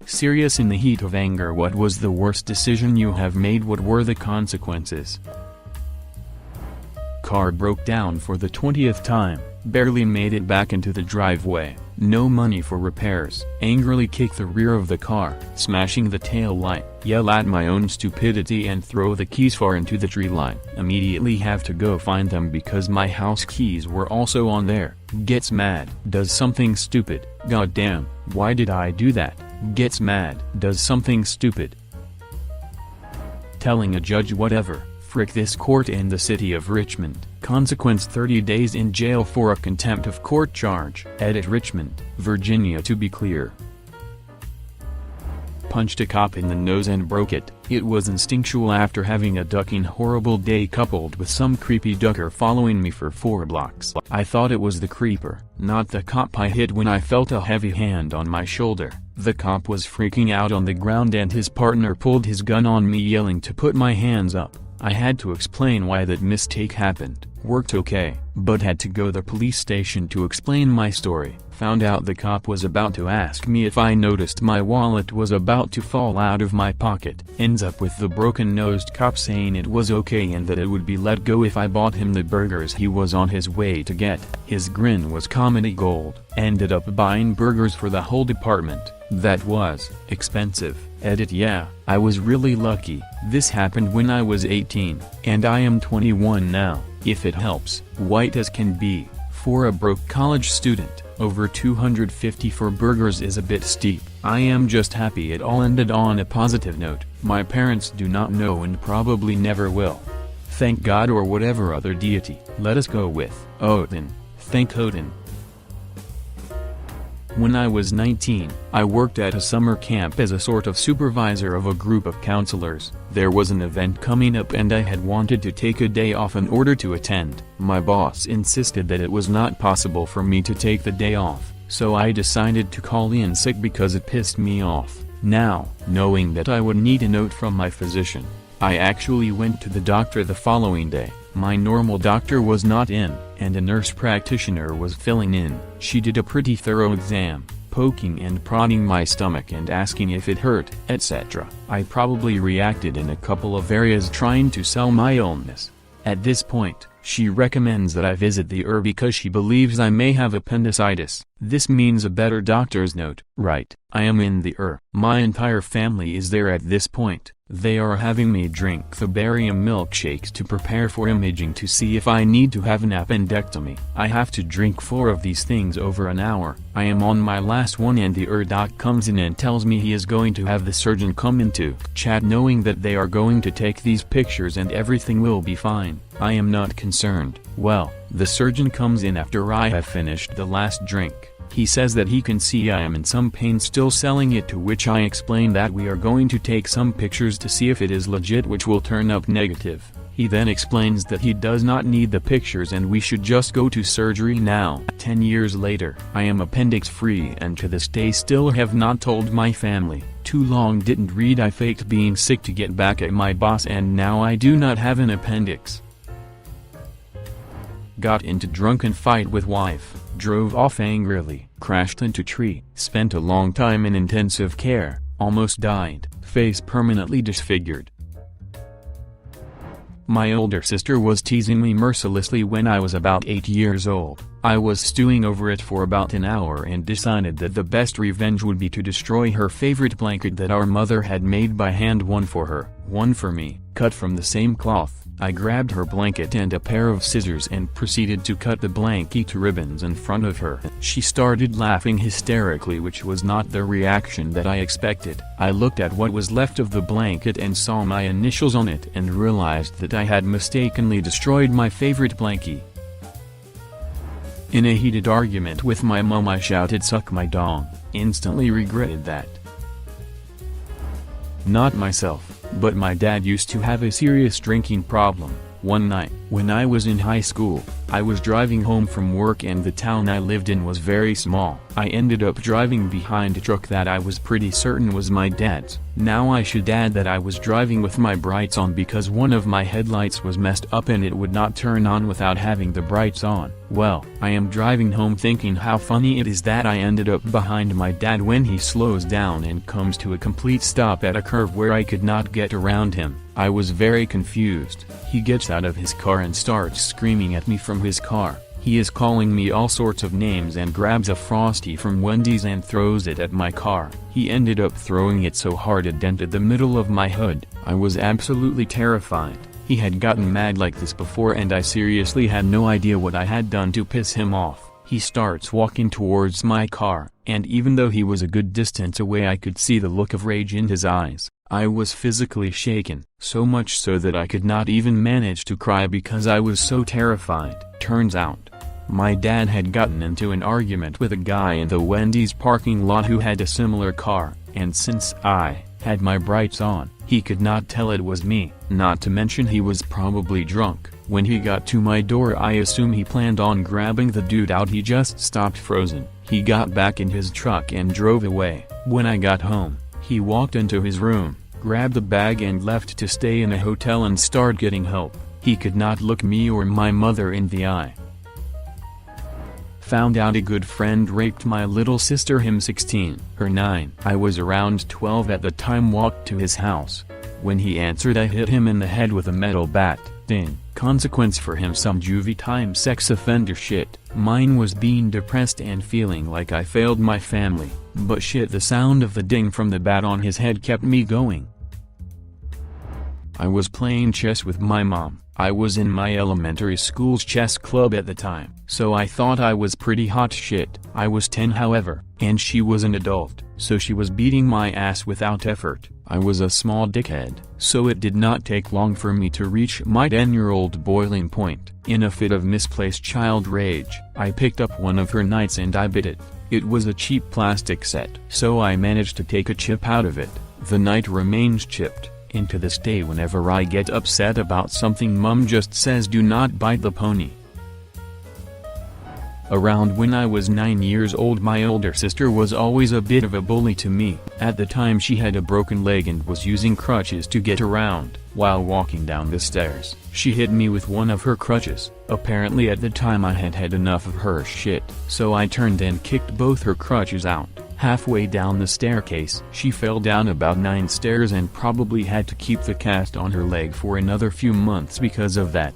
Serious in the heat of anger. What was the worst decision you have made? What were the consequences? Car broke down for the 20th time, barely made it back into the driveway, no money for repairs. Angrily kick the rear of the car, smashing the tail light, yell at my own stupidity and throw the keys far into the tree line. Immediately have to go find them because my house keys were also on there. Gets mad. Does something stupid. Goddamn, why did I do that? Gets mad. Does something stupid. Telling a judge whatever. Frick this court in the city of Richmond. Consequence 30 days in jail for a contempt of court charge. Edit Richmond, Virginia to be clear. Punched a cop in the nose and broke it. It was instinctual after having a ducking horrible day coupled with some creepy ducker following me for 4 blocks. I thought it was the creeper, not the cop I hit when I felt a heavy hand on my shoulder. The cop was freaking out on the ground and his partner pulled his gun on me yelling to put my hands up. I had to explain why that mistake happened. Worked okay, but had to go to the police station to explain my story. Found out the cop was about to ask me if I noticed my wallet was about to fall out of my pocket. Ends up with the broken-nosed cop saying it was okay and that it would be let go if I bought him the burgers he was on his way to get. His grin was comedy gold. Ended up buying burgers for the whole department. That was expensive. Edit yeah, I was really lucky. This happened when I was 18, and I am 21 now, if it helps. White as can be. For a broke college student, over $250 for burgers is a bit steep. I am just happy it all ended on a positive note. My parents do not know and probably never will. Thank God or whatever other deity. Let us go with Odin. Thank Odin. When I was 19, I worked at a summer camp as a sort of supervisor of a group of counselors. There was an event coming up and I had wanted to take a day off in order to attend. My boss insisted that it was not possible for me to take the day off, so I decided to call in sick because it pissed me off. Now, knowing that I would need a note from my physician, I actually went to the doctor the following day. My normal doctor was not in, and a nurse practitioner was filling in. She did a pretty thorough exam, poking and prodding my stomach and asking if it hurt, etc. I probably reacted in a couple of areas trying to sell my illness. At this point, she recommends that I visit the ER because she believes I may have appendicitis. This means a better doctor's note. Right, I am in the ER. My entire family is there at this point. They are having me drink the barium milkshakes to prepare for imaging to see if I need to have an appendectomy. I have to drink 4 of these things over an hour. I am on my last one and the ER doc comes in and tells me he is going to have the surgeon come into chat knowing that they are going to take these pictures and everything will be fine. I am not concerned. Well, the surgeon comes in after I have finished the last drink. He says that he can see I am in some pain still selling it, to which I explain that we are going to take some pictures to see if it is legit, which will turn up negative. He then explains that he does not need the pictures and we should just go to surgery now. 10 years later, I am appendix free and to this day still have not told my family. Too long didn't read. I faked being sick to get back at my boss and now I do not have an appendix. Got into drunken fight with wife, drove off angrily, crashed into tree, spent a long time in intensive care, almost died, face permanently disfigured. My older sister was teasing me mercilessly when I was about 8 years old. I was stewing over it for about an hour and decided that the best revenge would be to destroy her favorite blanket that our mother had made by hand, one for her, one for me, cut from the same cloth. I grabbed her blanket and a pair of scissors and proceeded to cut the blanket to ribbons in front of her. She started laughing hysterically, which was not the reaction that I expected. I looked at what was left of the blanket and saw my initials on it and realized that I had mistakenly destroyed my favorite blankie. In a heated argument with my mom I shouted "suck my dong," instantly regretted that. Not myself, but my dad used to have a serious drinking problem. One night, when I was in high school, I was driving home from work and the town I lived in was very small. I ended up driving behind a truck that I was pretty certain was my dad's. Now I should add that I was driving with my brights on because one of my headlights was messed up and it would not turn on without having the brights on. Well, I am driving home thinking how funny it is that I ended up behind my dad when he slows down and comes to a complete stop at a curve where I could not get around him. I was very confused. He gets out of his car and starts screaming at me from his car. He is calling me all sorts of names and grabs a Frosty from Wendy's and throws it at my car. He ended up throwing it so hard it dented the middle of my hood. I was absolutely terrified. He had gotten mad like this before and I seriously had no idea what I had done to piss him off. He starts walking towards my car, and even though he was a good distance away I could see the look of rage in his eyes. I was physically shaken, so much so that I could not even manage to cry because I was so terrified. Turns out, my dad had gotten into an argument with a guy in the Wendy's parking lot who had a similar car, and since I had my brights on, he could not tell it was me. Not to mention he was probably drunk. When he got to my door I assume he planned on grabbing the dude out. He just stopped frozen. He got back in his truck and drove away. When I got home, he walked into his room, grabbed a bag and left to stay in a hotel and start getting help. He could not look me or my mother in the eye. Found out a good friend raped my little sister, him 16, her 9. I was around 12 at the time. Walked to his house. When he answered I hit him in the head with a metal bat. Ding. Consequence for him, some juvie time sex offender shit. Mine was being depressed and feeling like I failed my family, but shit, the sound of the ding from the bat on his head kept me going. I was playing chess with my mom. I was in my elementary school's chess club at the time, so I thought I was pretty hot shit. I was 10 however, and she was an adult, so she was beating my ass without effort. I was a small dickhead, so it did not take long for me to reach my 10-year-old boiling point. In a fit of misplaced child rage, I picked up one of her knights and I bit it. It was a cheap plastic set, so I managed to take a chip out of it. The knight remains chipped. And to this day whenever I get upset about something, Mum just says do not bite the pony. Around when I was 9 years old, my older sister was always a bit of a bully to me. At the time she had a broken leg and was using crutches to get around. While walking down the stairs, she hit me with one of her crutches. Apparently at the time I had had enough of her shit, so I turned and kicked both her crutches out. Halfway down the staircase, she fell down about 9 stairs and probably had to keep the cast on her leg for another few months because of that.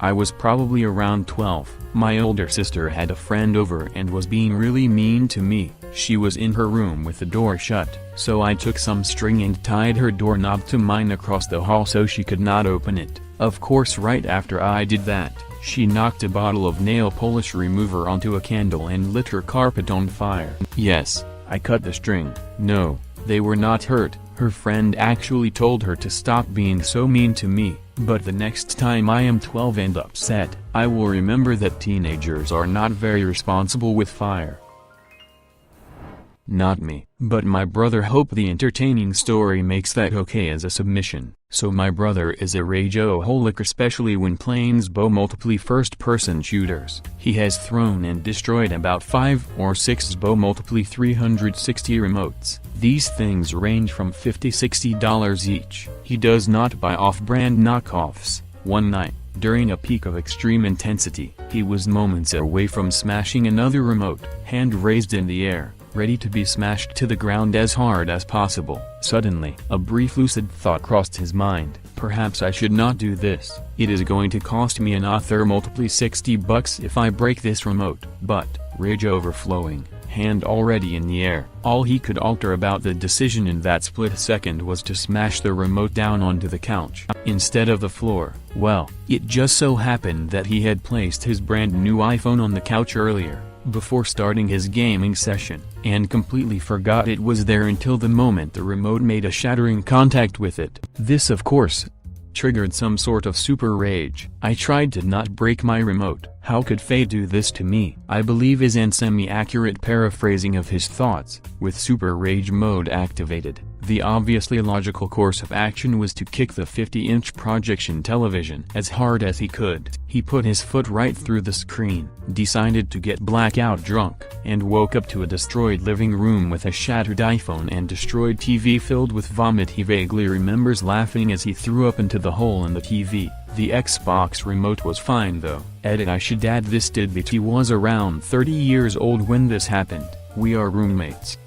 I was probably around 12. My older sister had a friend over and was being really mean to me. She was in her room with the door shut, so I took some string and tied her doorknob to mine across the hall so she could not open it. Of course, right after I did that, she knocked a bottle of nail polish remover onto a candle and lit her carpet on fire. Yes, I cut the string. No, they were not hurt. Her friend actually told her to stop being so mean to me. But the next time I am 12 and upset, I will remember that teenagers are not very responsible with fire. Not me, but my brother. Hope the entertaining story makes that okay as a submission. So my brother is a rageaholic, especially when playing SBO multiple first-person shooters. He has thrown and destroyed about 5 or 6 SBO multiple 360 remotes. These things range from $50–$60 each. He does not buy off-brand knockoffs. One night, during a peak of extreme intensity, he was moments away from smashing another remote, hand raised in the air, ready to be smashed to the ground as hard as possible. Suddenly, a brief lucid thought crossed his mind. Perhaps I should not do this. It is going to cost me another multiple $60 if I break this remote. But, rage overflowing, hand already in the air, all he could alter about the decision in that split second was to smash the remote down onto the couch, instead of the floor. Well, it just so happened that he had placed his brand new iPhone on the couch earlier, before starting his gaming session, and completely forgot it was there until the moment the remote made a shattering contact with it. This of course triggered some sort of super rage. I tried to not break my remote. How could fate do this to me? I believe is an semi-accurate paraphrasing of his thoughts. With super rage mode activated, The obviously logical course of action was to kick the 50-inch projection television as hard as he could. He put his foot right through the screen, decided to get blackout drunk, and woke up to a destroyed living room with a shattered iPhone and destroyed TV filled with vomit. He vaguely remembers laughing as he threw up into the hole in the TV. The Xbox remote was fine though. Edit: I should add this tidbit: he was around 30 years old when this happened. We are roommates.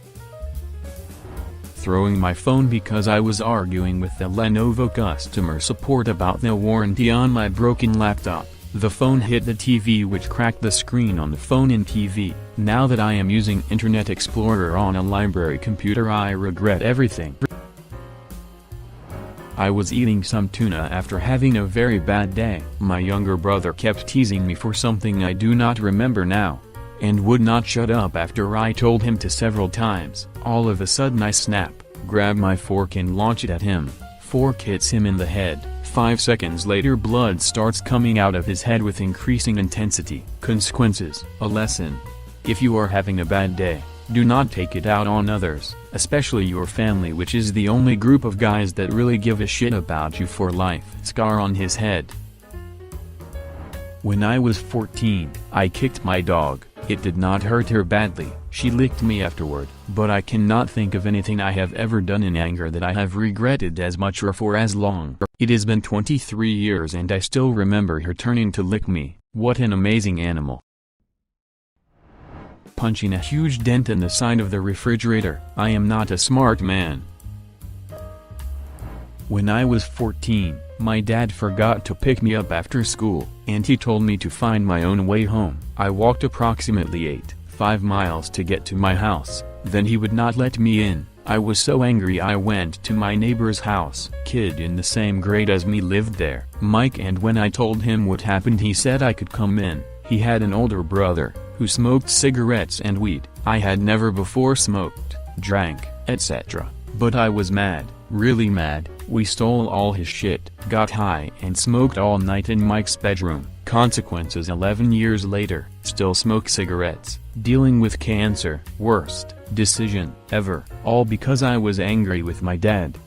Throwing my phone because I was arguing with the Lenovo customer support about the warranty on my broken laptop. The phone hit the TV, which cracked the screen on the phone and TV. Now that I am using Internet Explorer on a library computer, I regret everything. I was eating some tuna after having a very bad day. My younger brother kept teasing me for something I do not remember now, and would not shut up after I told him to several times. All of a sudden I snap, grab my fork and launch it at him. Fork hits him in the head. 5 seconds later blood starts coming out of his head with increasing intensity. Consequences: a lesson. If you are having a bad day, do not take it out on others, especially your family, which is the only group of guys that really give a shit about you for life. Scar on his head. When I was 14, I kicked my dog. It did not hurt her badly. She licked me afterward, but I cannot think of anything I have ever done in anger that I have regretted as much or for as long. It has been 23 years and I still remember her turning to lick me. What an amazing animal. Punching a huge dent in the side of the refrigerator. I am not a smart man. When I was 14, my dad forgot to pick me up after school, and he told me to find my own way home. I walked approximately 5 miles to get to my house, then he would not let me in. I was so angry I went to my neighbor's house. Kid in the same grade as me lived there, Mike, and when I told him what happened he said I could come in. He had an older brother, who smoked cigarettes and weed. I had never before smoked, drank, etc. But I was mad, really mad. We stole all his shit, got high and smoked all night in Mike's bedroom. Consequences: 11 years later, still smoke cigarettes, dealing with cancer. Worst decision ever, all because I was angry with my dad.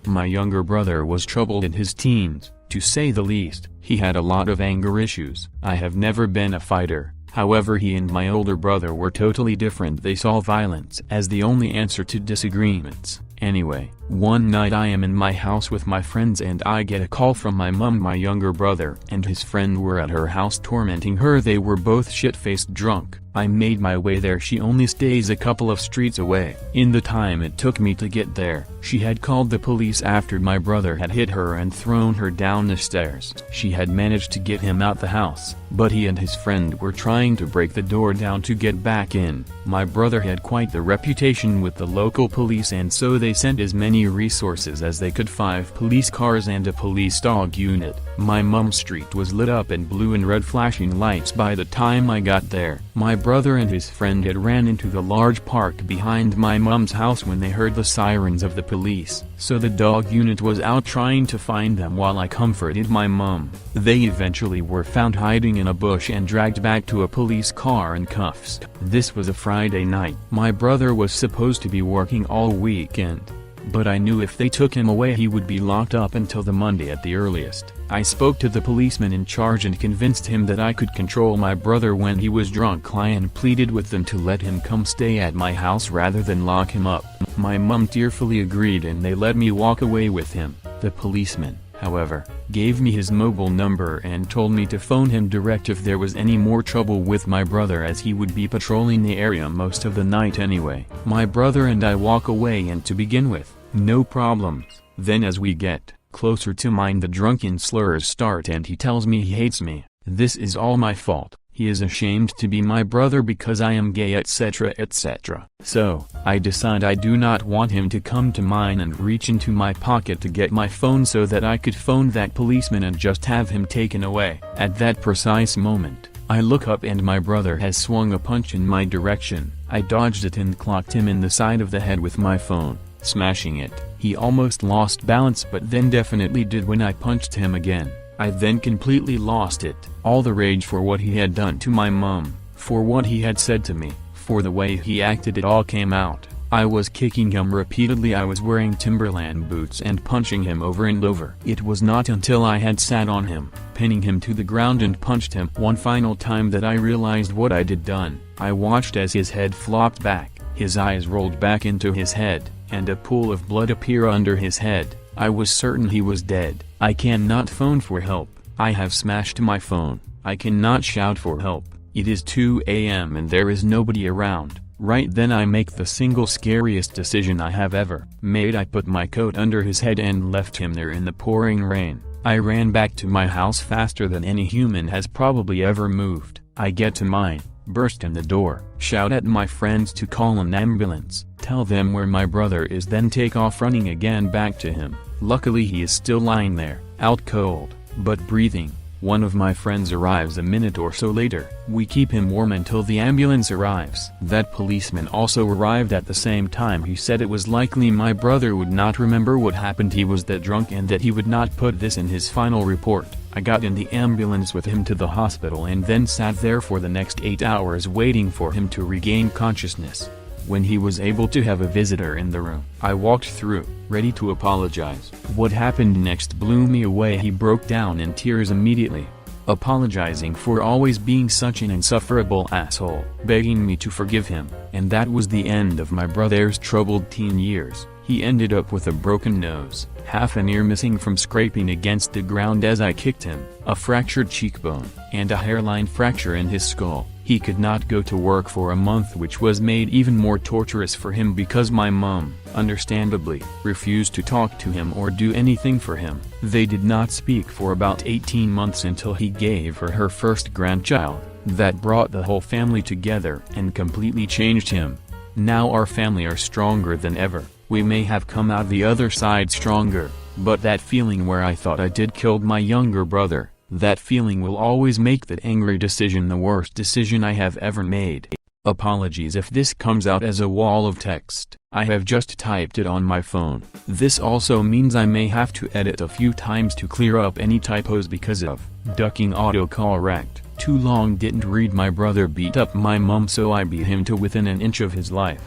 My younger brother was troubled in his teens, to say the least. He had a lot of anger issues. I have never been a fighter. However, he and my older brother were totally different. They saw violence as the only answer to disagreements. Anyway, one night I am in my house with my friends and I get a call from my mom. My younger brother and his friend were at her house tormenting her. They were both shit-faced drunk. I made my way there. She only stays a couple of streets away. In the time it took me to get there, she had called the police after my brother had hit her and thrown her down the stairs. She had managed to get him out the house, but he and his friend were trying to break the door down to get back in. My brother had quite the reputation with the local police, and so they sent as many resources as they could. 5 police cars and a police dog unit. My mom's street was lit up in blue and red flashing lights. By the time I got there, my brother and his friend had ran into the large park behind my mom's house when they heard the sirens of the police, so the dog unit was out trying to find them while I comforted my mom. They eventually were found hiding in a bush and dragged back to a police car in cuffs. This was a Friday night. My brother was supposed to be working all weekend, but I knew if they took him away he would be locked up until the Monday at the earliest. I spoke to the policeman in charge and convinced him that I could control my brother when he was drunk. I pleaded with them to let him come stay at my house rather than lock him up. My mom tearfully agreed and they let me walk away with him. The policeman, however, gave me his mobile number and told me to phone him direct if there was any more trouble with my brother, as he would be patrolling the area most of the night anyway. My brother and I walk away, and to begin with, no problems. Then as we get closer to mine, the drunken slurs start and he tells me he hates me. This is all my fault. He is ashamed to be my brother because I am gay, etc. etc. So, I decide I do not want him to come to mine and reach into my pocket to get my phone so that I could phone that policeman and just have him taken away. At that precise moment, I look up and my brother has swung a punch in my direction. I dodged it and clocked him in the side of the head with my phone, smashing it. He almost lost balance but then definitely did when I punched him again. I then completely lost it. All the rage for what he had done to my mom, for what he had said to me, for the way he acted, it all came out. I was kicking him repeatedly. I was wearing Timberland boots and punching him over and over. It was not until I had sat on him, pinning him to the ground and punched him one final time that I realized what I did done. I watched as his head flopped back, his eyes rolled back into his head, and a pool of blood appear under his head. I was certain he was dead. I cannot phone for help. I have smashed my phone. I cannot shout for help. It is 2 a.m. and there is nobody around. Right then I make the single scariest decision I have ever made. I put my coat under his head and left him there in the pouring rain. I ran back to my house faster than any human has probably ever moved. I get to mine, burst in the door, shout at my friends to call an ambulance, tell them where my brother is, then take off running again back to him. Luckily he is still lying there, out cold, but breathing. One of my friends arrives a minute or so later. We keep him warm until the ambulance arrives. That policeman also arrived at the same time. He said it was likely my brother would not remember what happened. He was that drunk and that he would not put this in his final report. I got in the ambulance with him to the hospital and then sat there for the next 8 hours waiting for him to regain consciousness. When he was able to have a visitor in the room, I walked through, ready to apologize. What happened next blew me away. He broke down in tears immediately, apologizing for always being such an insufferable asshole, begging me to forgive him, and that was the end of my brother's troubled teen years. He ended up with a broken nose, half an ear missing from scraping against the ground as I kicked him, a fractured cheekbone, and a hairline fracture in his skull. He could not go to work for a month, which was made even more torturous for him because my mom, understandably, refused to talk to him or do anything for him. They did not speak for about 18 months until he gave her first grandchild. That brought the whole family together and completely changed him. Now our family are stronger than ever. We may have come out the other side stronger, but that feeling where I thought I did killed my younger brother, that feeling will always make that angry decision the worst decision I have ever made. Apologies if this comes out as a wall of text. I have just typed it on my phone. This also means I may have to edit a few times to clear up any typos because of ducking autocorrect. Too long didn't read. My brother beat up my mom, so I beat him to within an inch of his life.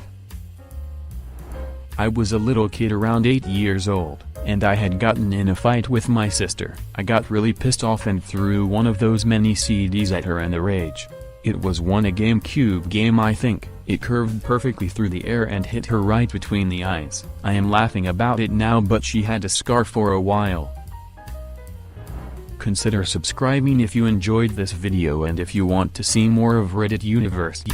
I was a little kid around 8 years old, and I had gotten in a fight with my sister. I got really pissed off and threw one of those many CDs at her in a rage. It was a GameCube game, I think. It curved perfectly through the air and hit her right between the eyes. I am laughing about it now, but she had a scar for a while. Consider subscribing if you enjoyed this video and if you want to see more of Reddit Universe.